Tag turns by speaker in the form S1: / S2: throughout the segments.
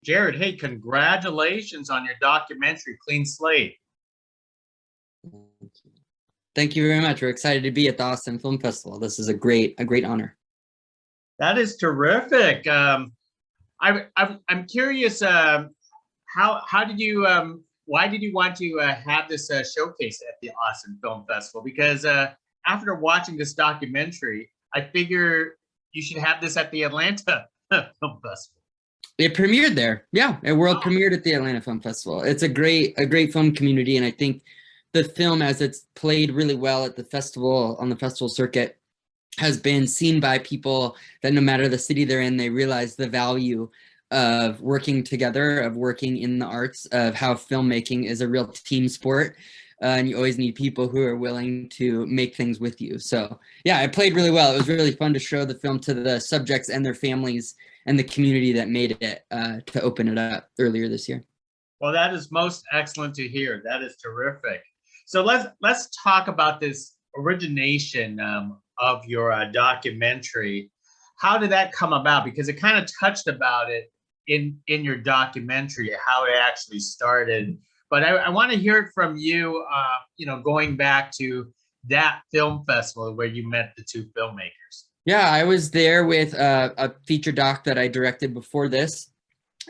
S1: Jared, hey, congratulations on your documentary, Clean Slate.
S2: Thank you very much. We're excited to be at the Austin Film Festival. This is a great honor.
S1: That is terrific. I'm curious. How did you? Why did you want to have this showcase at the Austin Film Festival? Because after watching this documentary, I figure you should have this at the Atlanta Film Festival.
S2: It premiered there. Yeah, it world premiered at the Atlanta Film Festival. It's a great film community, and I think the film, as it's played really well at the festival, on the festival circuit, has been seen by people that no matter the city they're in, they realize the value of working together, of working in the arts, of how filmmaking is a real team sport. And you always need people who are willing to make things with you. So yeah, it played really well. It was really fun to show the film to the subjects and their families and the community that made it to open it up earlier this year.
S1: Well, that is most excellent to hear. That is terrific. So let's talk about this origination of your documentary. How did that come about? Because it kind of touched about it in your documentary, how it actually started. But I want to hear it from you, going back to that film festival where you met the two filmmakers.
S2: Yeah, I was there with a feature doc that I directed before this,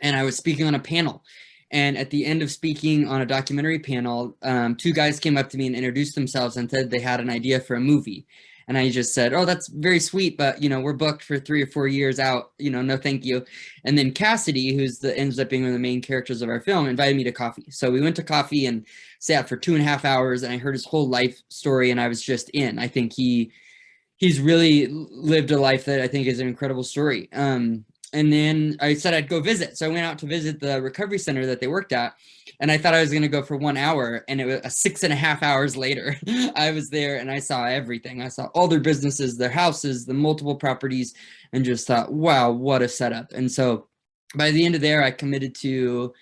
S2: and I was speaking on a panel. And at the end of speaking on a documentary panel, two guys came up to me and introduced themselves and said they had an idea for a movie. And I just said, oh, that's very sweet, but, we're booked for 3 or 4 years out, no thank you. And then Cassidy, ends up being one of the main characters of our film, invited me to coffee. So we went to coffee and sat for 2.5 hours, and I heard his whole life story, and I was just in. I think he's really lived a life that I think is an incredible story. And then I said I'd go visit. So I went out to visit the recovery center that they worked at. And I thought I was going to go for 1 hour. And it was 6.5 hours later. I was there and I saw everything. I saw all their businesses, their houses, the multiple properties, and just thought, wow, what a setup. And so by the end of there, I committed to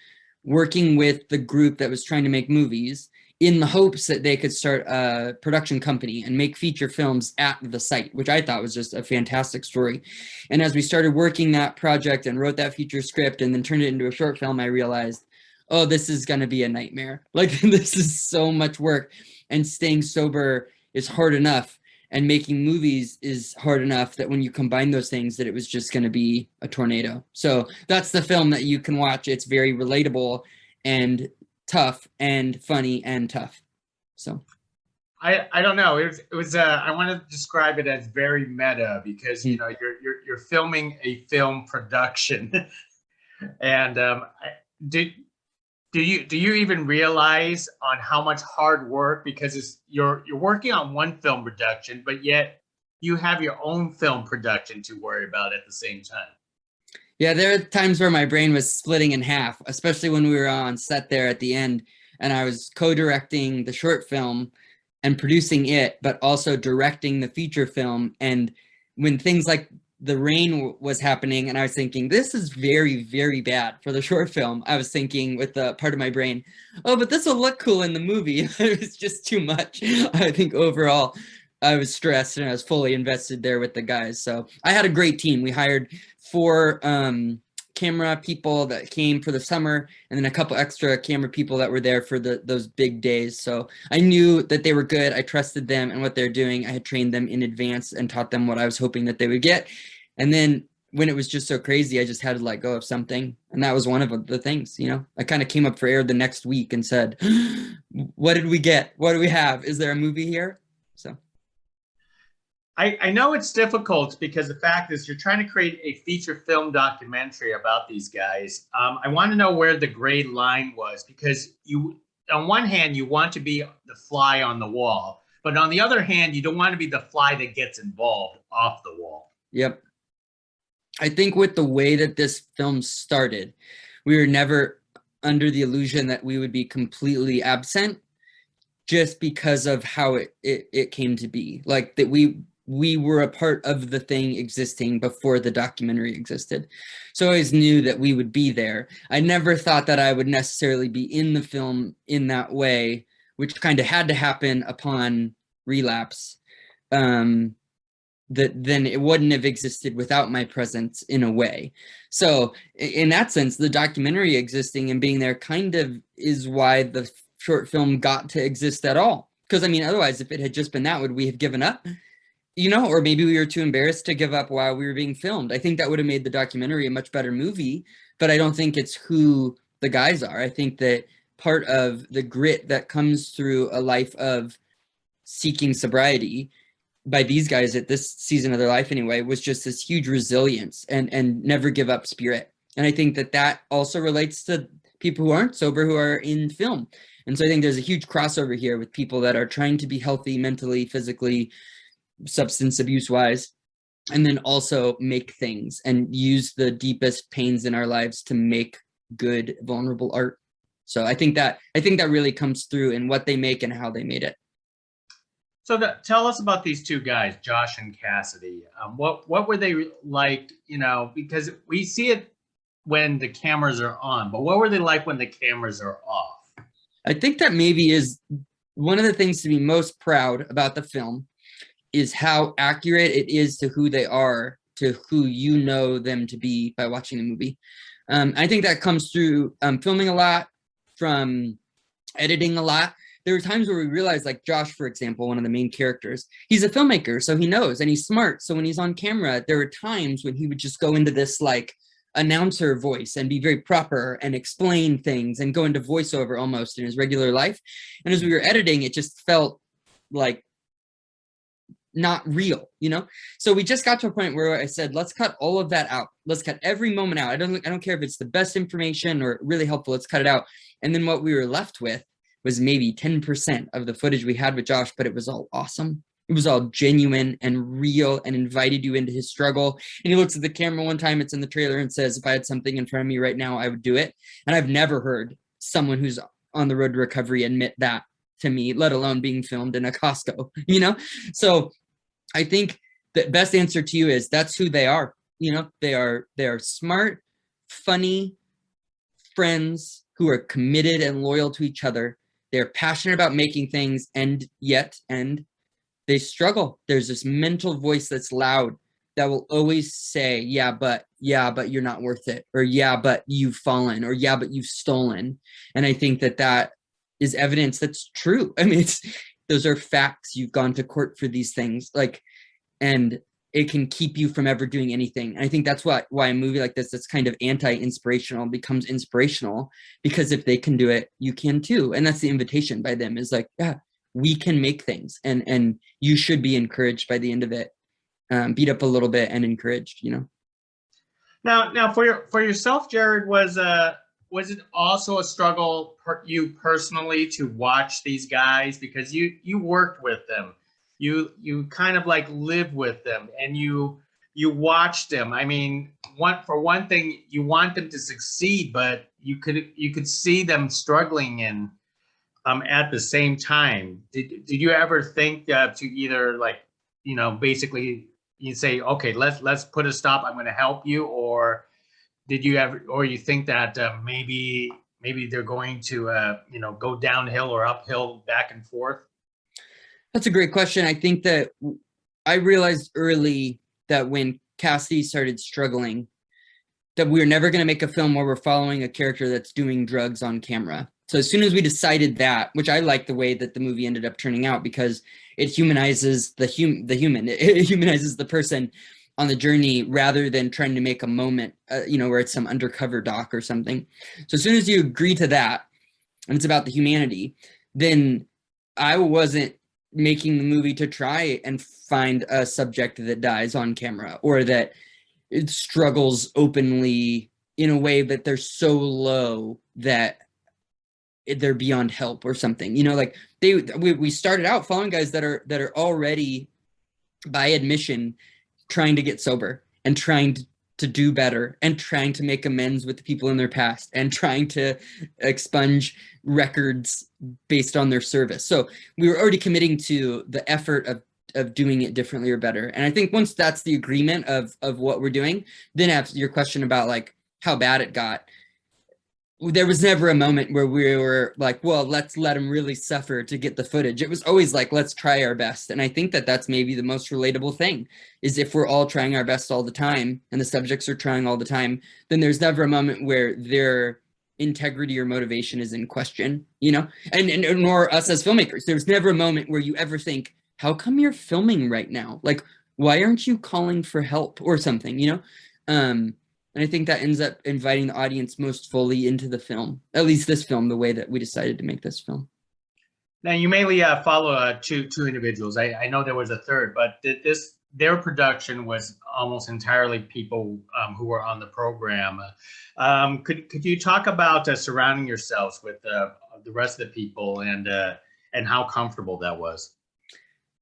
S2: working with the group that was trying to make movies, in the hopes that they could start a production company and make feature films at the site, which I thought was just a fantastic story. And as we started working that project and wrote that feature script and then turned it into a short film, I realized, oh, this is going to be a nightmare. Like, this is so much work, and staying sober is hard enough, and making movies is hard enough, that when you combine those things, that it was just going to be a tornado. So that's the film that you can watch. It's very relatable and tough and funny and tough. So
S1: I don't know. It was I want to describe it as very meta, because you're filming a film production, and do you even realize on how much hard work, because you're working on one film production, but yet you have your own film production to worry about at the same time.
S2: Yeah, there are times where my brain was splitting in half, especially when we were on set there at the end, and I was co-directing the short film and producing it, but also directing the feature film. And when things like the rain was happening, and I was thinking, this is very, very bad for the short film, I was thinking with the part of my brain, oh, but this will look cool in the movie. It was just too much. I think overall, I was stressed, and I was fully invested there with the guys. So I had a great team. We hired 4 camera people that came for the summer, and then a couple extra camera people that were there for those big days. So I knew that they were good. I trusted them and what they're doing. I had trained them in advance and taught them what I was hoping that they would get. And then when it was just so crazy, I just had to let go of something. And that was one of the things, I kind of came up for air the next week and said, what did we get? What do we have? Is there a movie here? So
S1: I know it's difficult, because the fact is you're trying to create a feature film documentary about these guys. I want to know where the gray line was, because on one hand, you want to be the fly on the wall, but on the other hand, you don't want to be the fly that gets involved off the wall.
S2: Yep. I think with the way that this film started, we were never under the illusion that we would be completely absent, just because of how it came to be. Like, that we were a part of the thing existing before the documentary existed. So I always knew that we would be there. I never thought that I would necessarily be in the film in that way, which kind of had to happen upon relapse. then it wouldn't have existed without my presence in a way. So in that sense, the documentary existing and being there kind of is why the short film got to exist at all. Because I mean, otherwise, if it had just been that, would we have given up? You know, or maybe we were too embarrassed to give up while we were being filmed. I think that would have made the documentary a much better movie, but I don't think it's who the guys are. I think that part of the grit that comes through a life of seeking sobriety by these guys at this season of their life anyway was just this huge resilience and never give up spirit. And I think that that also relates to people who aren't sober who are in film. And so I think there's a huge crossover here with people that are trying to be healthy mentally, physically, substance abuse wise, and then also make things and use the deepest pains in our lives to make good, vulnerable art. So I think that really comes through in what they make and how they made it.
S1: So tell us about these two guys, Josh and Cassidy. What were they like, you know, because we see it when the cameras are on, but what were they like when the cameras are off?
S2: I think that maybe is one of the things to be most proud about the film is how accurate it is to who they are, to who you know them to be by watching the movie. I think that comes through filming a lot, from editing a lot. There were times where we realized, like Josh, for example, one of the main characters, he's a filmmaker, so he knows, and he's smart. So when he's on camera, there were times when he would just go into this like announcer voice and be very proper and explain things and go into voiceover almost in his regular life. And as we were editing, it just felt like not real, you know? So we just got to a point where I said, let's cut all of that out. Let's cut every moment out. I don't care if it's the best information or really helpful, let's cut it out. And then what we were left with was maybe 10% of the footage we had with Josh, but it was all awesome. It was all genuine and real and invited you into his struggle. And he looks at the camera one time, it's in the trailer, and says, if I had something in front of me right now, I would do it. And I've never heard someone who's on the road to recovery admit that to me, let alone being filmed in a Costco, you know? So I think the best answer to you is that's who they are. You know, they are smart, funny friends who are committed and loyal to each other. They're passionate about making things, and they struggle. There's this mental voice that's loud that will always say, yeah, but you're not worth it. Or yeah, but you've fallen. Or yeah, but you've stolen. And I think that is evidence that's true. I mean, those are facts. You've gone to court for these things, like, and it can keep you from ever doing anything. And I think that's why a movie like this that's kind of anti-inspirational becomes inspirational, because if they can do it, you can too. And that's the invitation by them, is like, yeah, we can make things, and you should be encouraged by the end of it, beat up a little bit and encouraged, you know?
S1: Now for yourself, Jared, was it also a struggle for you personally to watch these guys, because you worked with them, you kind of like live with them, and you watched them. I mean, for one thing, you want them to succeed, but you could see them struggling and at the same time. Did you ever think to either, like, you know, basically you say, okay, let's put a stop, I'm going to help you, or did you ever, or you think that maybe they're going to you know, go downhill or uphill, back and forth?
S2: That's a great question. I think that I realized early that when Cassidy started struggling, that we were never going to make a film where we're following a character that's doing drugs on camera. So as soon as we decided that, which I like the way that the movie ended up turning out, because it humanizes the human, it humanizes the person on the journey, rather than trying to make a moment, you know, where it's some undercover doc or something. So as soon as you agree to that, and it's about the humanity, then I wasn't making the movie to try and find a subject that dies on camera, or that it struggles openly in a way that they're so low that they're beyond help or something, you know. Like we started out following guys that are already, by admission, trying to get sober and trying to do better and trying to make amends with the people in their past and trying to expunge records based on their service. So we were already committing to the effort of doing it differently or better. And I think once that's the agreement of what we're doing, then after your question about like how bad it got, there was never a moment where we were like, well, let's let him really suffer to get the footage. It was always like, let's try our best. And I think that that's maybe the most relatable thing, is if we're all trying our best all the time and the subjects are trying all the time, then there's never a moment where their integrity or motivation is in question, you know, and nor us as filmmakers. There's never a moment where you ever think, how come you're filming right now? Like, why aren't you calling for help or something, you know? And I think that ends up inviting the audience most fully into the film, at least this film, the way that we decided to make this film.
S1: Now, you mainly follow two individuals. I know there was a third, but their production was almost entirely people who were on the program. Could you talk about surrounding yourselves with the rest of the people and how comfortable that was?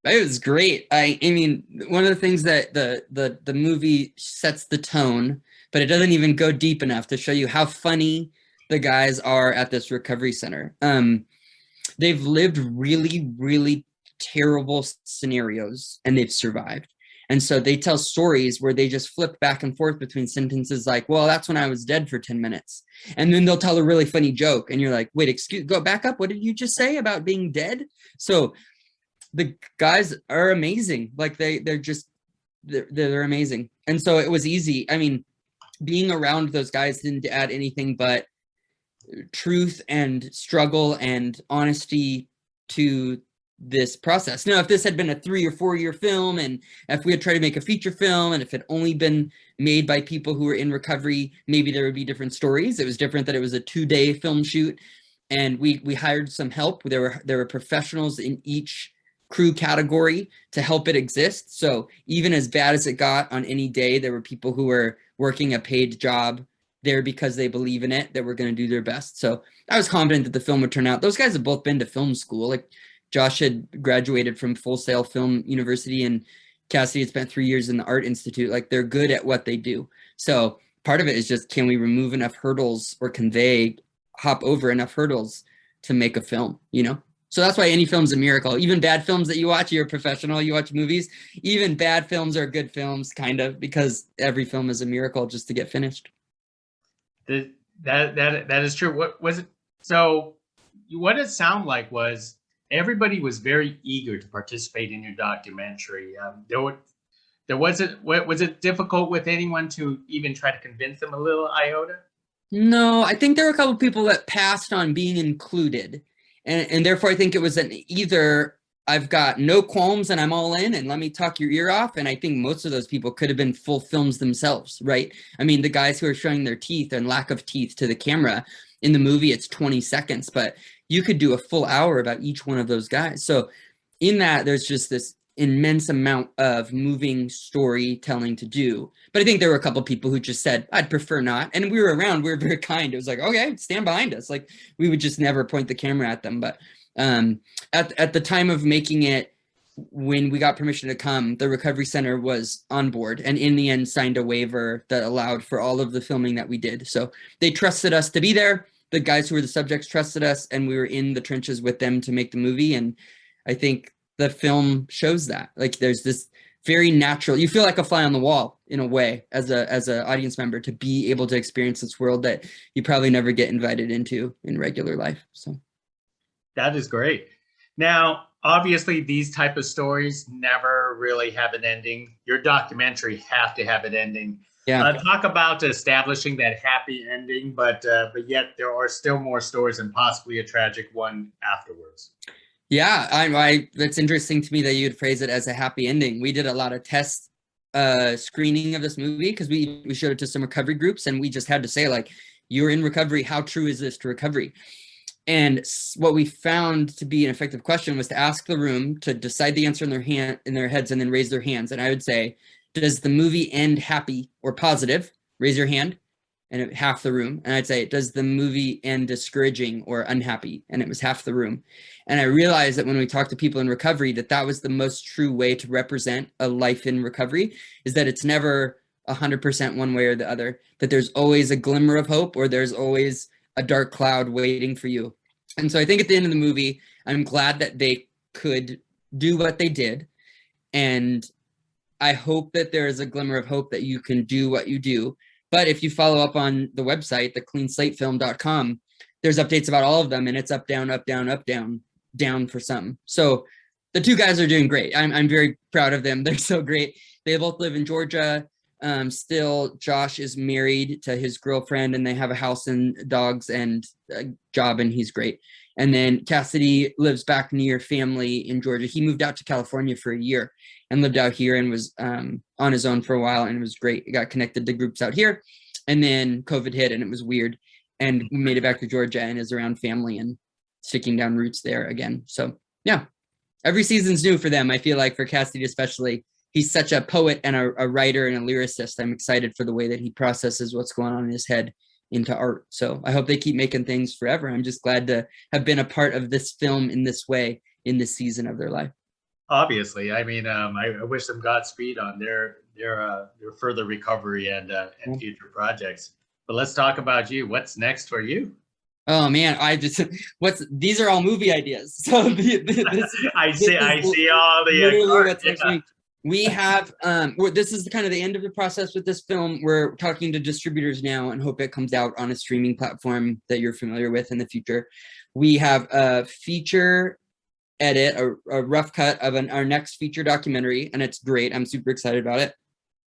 S2: It was great. I mean, one of the things that the movie sets the tone, but it doesn't even go deep enough to show you how funny the guys are at this recovery center. They've lived really, really terrible scenarios and they've survived. And so they tell stories where they just flip back and forth between sentences like, well, that's when I was dead for 10 minutes. And then they'll tell a really funny joke. And you're like, wait, go back up. What did you just say about being dead? So the guys are amazing. Like they're amazing. And so it was easy. I mean, being around those guys didn't add anything but truth and struggle and honesty to this process. Now, if this had been a 3 or 4 year film, and if we had tried to make a feature film, and if it only been made by people who were in recovery, maybe there would be different stories. It was different that it was a 2-day film shoot, and we hired some help. There were professionals in each crew category to help it exist. So even as bad as it got on any day, there were people who were working a paid job there because they believe in it, that we're going to do their best. So I was confident that the film would turn out. Those guys have both been to film school. Like Josh had graduated from Full Sail Film University, and Cassidy had spent 3 years in the Art Institute. Like they're good at what they do. So part of it is just, can we remove enough hurdles, or can they hop over enough hurdles to make a film, you know? So that's why any film's a miracle. Even bad films that you watch, you're a professional, you watch movies, even bad films are good films, kind of, because every film is a miracle just to get finished.
S1: That is true. What was it? So what it sounded like was everybody was very eager to participate in your documentary. Was it difficult with anyone to even try to convince them a little iota?
S2: No, I think there were a couple people that passed on being included. And therefore, I think it was an either I've got no qualms and I'm all in and let me talk your ear off. And I think most of those people could have been full films themselves, right? I mean, the guys who are showing their teeth and lack of teeth to the camera in the movie, it's 20 seconds, but you could do a full hour about each one of those guys. So in that, there's just this immense amount of moving storytelling to do. But I think there were a couple of people who just said, I'd prefer not. And we were around, we were very kind. It was like, okay, stand behind us. Like we would just never point the camera at them. But at the time of making it, when we got permission to come, the recovery center was on board and in the end signed a waiver that allowed for all of the filming that we did. So they trusted us to be there. The guys who were the subjects trusted us, and we were in the trenches with them to make the movie. And I think the film shows that. Like there's this very natural, you feel like a fly on the wall in a way as a audience member to be able to experience this world that you probably never get invited into in regular life. So
S1: that is great. Now, obviously these type of stories never really have an ending. Your documentary have to have an ending.
S2: Yeah.
S1: Talk about establishing that happy ending, but yet there are still more stories and possibly a tragic one afterwards.
S2: Yeah, that's interesting to me that you would phrase it as a happy ending. We did a lot of test screening of this movie because we showed it to some recovery groups, and we just had to say, like, you're in recovery. How true is this to recovery? And what we found to be an effective question was to ask the room to decide the answer in their heads and then raise their hands. And I would say, does the movie end happy or positive? Raise your hand. And half the room. And I'd say, does the movie end discouraging or unhappy? And it was half the room. And I realized that when we talked to people in recovery, that was the most true way to represent a life in recovery, is that it's never 100% one way or the other, that there's always a glimmer of hope, or there's always a dark cloud waiting for you. And so I think at the end of the movie, I'm glad that they could do what they did. And I hope that there is a glimmer of hope that you can do what you do, But if you follow up on the website, the cleanslatefilm.com, there's updates about all of them, and it's up, down, up, down, up, down, down for some. So the two guys are doing great. I'm very proud of them. They're so great. They both live in Georgia. Still, Josh is married to his girlfriend, and they have a house and dogs and a job, and he's great. And then Cassidy lives back near family in Georgia. He moved out to California for a year and lived out here and was on his own for a while, and it was great. He got connected to groups out here, and then COVID hit, and it was weird. And we made it back to Georgia and is around family and sticking down roots there again. So yeah, every season's new for them. I feel like for Cassidy especially, he's such a poet and a writer and a lyricist. I'm excited for the way that he processes what's going on in his head into art. So I hope they keep making things forever. I'm just glad to have been a part of this film in this way in this season of their life.
S1: Obviously, I mean, I wish them Godspeed on their further recovery and future projects. But let's talk about you. What's next for you?
S2: Oh man, these are all movie ideas. So
S1: I see all the.
S2: We have this is kind of the end of the process with this film. We're talking to distributors now and hope it comes out on a streaming platform that you're familiar with in the future. We have a feature edit, a rough cut of our next feature documentary, and it's great. I'm super excited about it.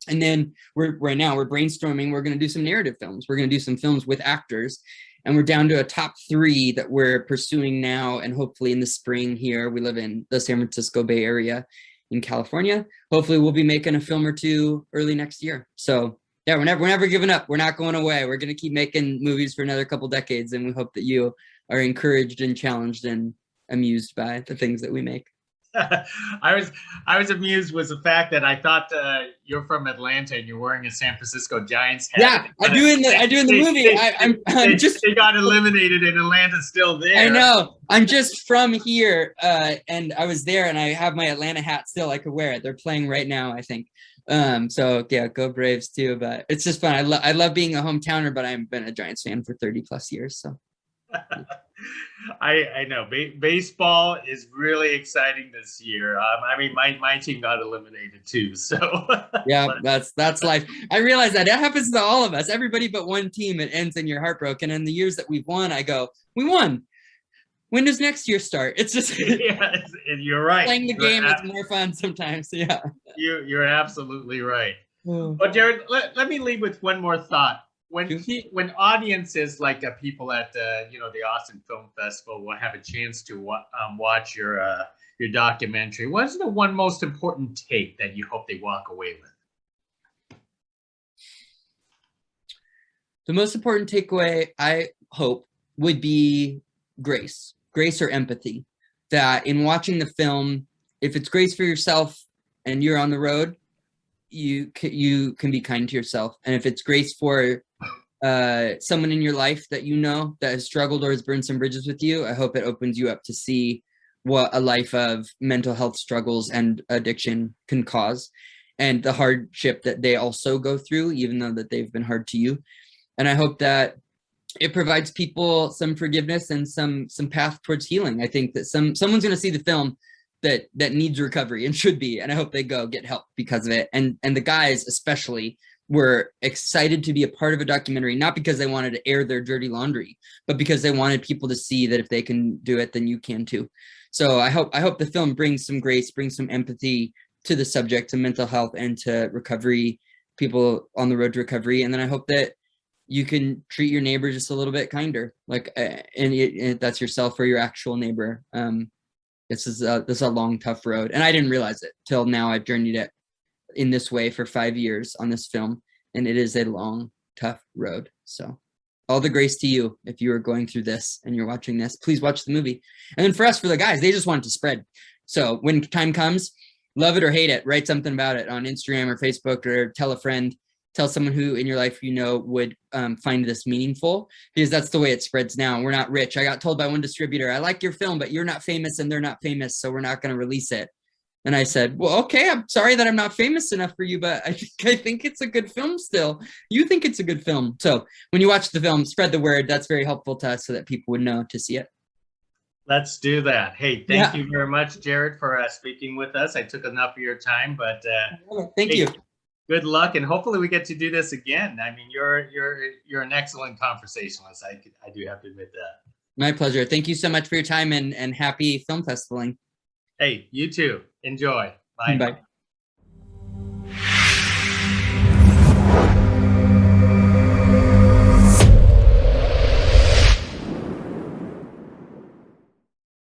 S2: And then we're brainstorming. We're going to do some narrative films. We're going to do some films with actors, and we're down to a top 3 that we're pursuing now. And hopefully in the spring here, we live in the San Francisco Bay Area in California. Hopefully we'll be making a film or 2 early next year. So yeah, we're never giving up. We're not going away. We're going to keep making movies for another couple decades. And we hope that you are encouraged and challenged and amused by the things that we make.
S1: I was amused with the fact that I thought you're from Atlanta and you're wearing a San Francisco Giants hat.
S2: Yeah, I do in the movie. I'm just
S1: they got eliminated and Atlanta's still there.
S2: I know. I'm just from here, and I was there, and I have my Atlanta hat still. I could wear it. They're playing right now, I think. So yeah, go Braves too. But it's just fun. I love being a hometowner, but I've been a Giants fan for 30 plus years. So.
S1: I know baseball is really exciting this year. I mean, my team got eliminated too. So
S2: yeah, that's life. I realize that happens to all of us. Everybody but one team. It ends and you're heartbroken. And the years that we've won, I go, we won. When does next year start? It's just
S1: yeah, you're right.
S2: Playing the game is more fun sometimes. Yeah,
S1: you're absolutely right. But Jared, let me leave with one more thought. When audiences like people at the Austin Film Festival will have a chance to watch your documentary, what's the one most important take that you hope they walk away with?
S2: The most important takeaway, I hope, would be grace or empathy. That in watching the film, if it's grace for yourself and you're on the road, you can be kind to yourself. And if it's grace for someone in your life that that has struggled or has burned some bridges with you, I hope it opens you up to see what a life of mental health struggles and addiction can cause, and the hardship that they also go through, even though that they've been hard to you. And I hope that it provides people some forgiveness and some path towards healing. I think that someone's going to see the film that needs recovery and should be, and I hope they go get help because of it. And the guys especially were excited to be a part of a documentary, not because they wanted to air their dirty laundry, but because they wanted people to see that if they can do it, then you can too. So I hope the film brings some grace, brings some empathy to the subject, to mental health and to recovery, people on the road to recovery. And then I hope that you can treat your neighbor just a little bit kinder, like, and that's yourself or your actual neighbor. This is a long, tough road. And I didn't realize it till now. I've journeyed it in this way for 5 years on this film, and it is a long, tough road. So all the grace to you if you are going through this and you're watching this. Please watch the movie. And then for us, for the guys, they just want it to spread. So when time comes, love it or hate it, write something about it on Instagram or Facebook, or tell a friend, tell someone who in your life would find this meaningful, because that's the way it spreads now. We're not rich. I got told by one distributor, I like your film, but you're not famous and they're not famous, so we're not going to release it. And I said, well, okay, I'm sorry that I'm not famous enough for you, but I think it's a good film still. You think it's a good film. So when you watch the film, spread the word. That's very helpful to us so that people would know to see it.
S1: Let's do that. Hey, thank you very much, Jared, for speaking with us. I took enough of your time, but
S2: thank you.
S1: Good luck, and hopefully we get to do this again. I mean, you're an excellent conversationalist. I do have to admit that.
S2: My pleasure. Thank you so much for your time, and happy film festivaling.
S1: Hey, you too. Enjoy. Bye.
S2: Bye.